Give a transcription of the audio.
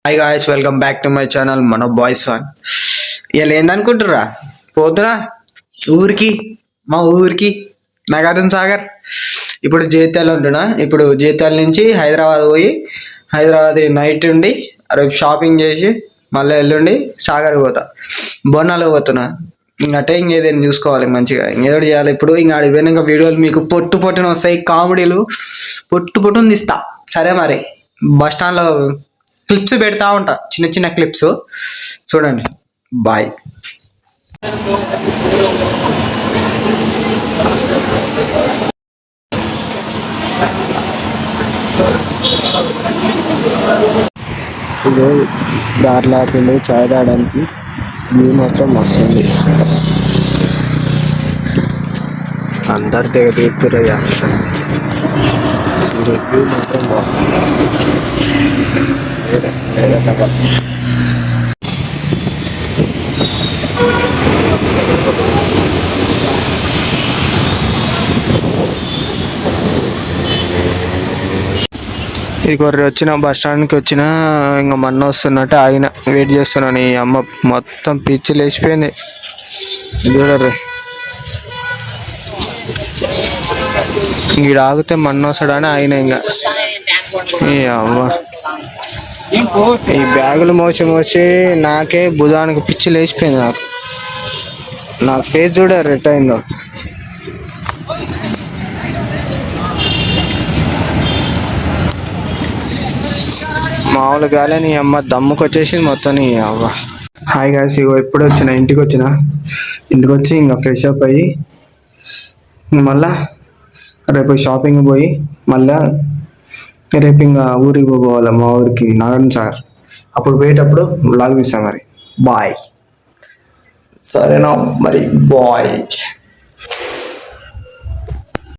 Hi guys, welcome back to my channel మన boys one. ఇలా ఏందనుకుంటుర్రా? పోతున్నా ఊరికి, మా ఊరికి నాగార్జున సాగర్. ఇప్పుడు జైత్యాల ఉంటున్నా. ఇప్పుడు జైత్యాల నుంచి హైదరాబాద్ పోయి హైదరాబాద్ నైట్ ఉండి రేపు షాపింగ్ చేసి మళ్ళీ ఎల్లుండి సాగర్ పోతా. బోనాలు పోతున్నా. ఇంకటే ఇంకేదైనా చూసుకోవాలి మంచిగా, ఇంకేదో చేయాలి. ఇప్పుడు ఇంకా ఆడికి పోయినాక వీడియోలు మీకు పొట్టున వస్తాయి, కామెడీలు పొట్టుని తీస్తా. సరే మరి బస్ స్టాండ్లో క్లిప్స్ పెడతా ఉంటా, చిన్న చిన్న క్లిప్స్ చూడండి. బాయ్. ఇది దారిలో ఆపింది చాయ్ తాగడానికి. వ్యూ మాత్రం వస్తుంది, అందరు తెగ తీరుతురయ్యా. వ్యూ మాత్రం వచ్చిన బస్ స్టాండ్కి వచ్చిన, ఇంకా మొన్న వస్తున్నట్టు ఆగిన, వెయిట్ చేస్తున్నాను. ఈ అమ్మ మొత్తం పిచ్చి లేచిపోయింది చూడరు. ఈడ ఆగితే మొన్న వస్తాడని ఆగిన. ఇంకా ఈ అమ్మ ఈ బ్యాగులు మోసి నాకే భుజానికి పిచ్చి లేచిపోయింది. నా ఫేస్ చూడారు ఎట్ అయిందో. మామూలు గాలే నీ అమ్మ దమ్ముకు వచ్చేసి మొత్తం నీ అవ్వ. హాయ్ గాయ్స్, ఇగో ఇప్పుడు ఇంటికి వచ్చి ఇంకా ఫ్రెష్ అప్ అయ్యి మళ్ళా రేపు షాపింగ్ పోయి మళ్ళా రేపు ఇంకా ఊరికి పోవాలి, మా ఊరికి నాగార్జున సాగర్. అప్పుడు పోయేటప్పుడు వ్లాగ్ తీస్తాం మరి. బాయ్. సరేనా మరి, బాయ్.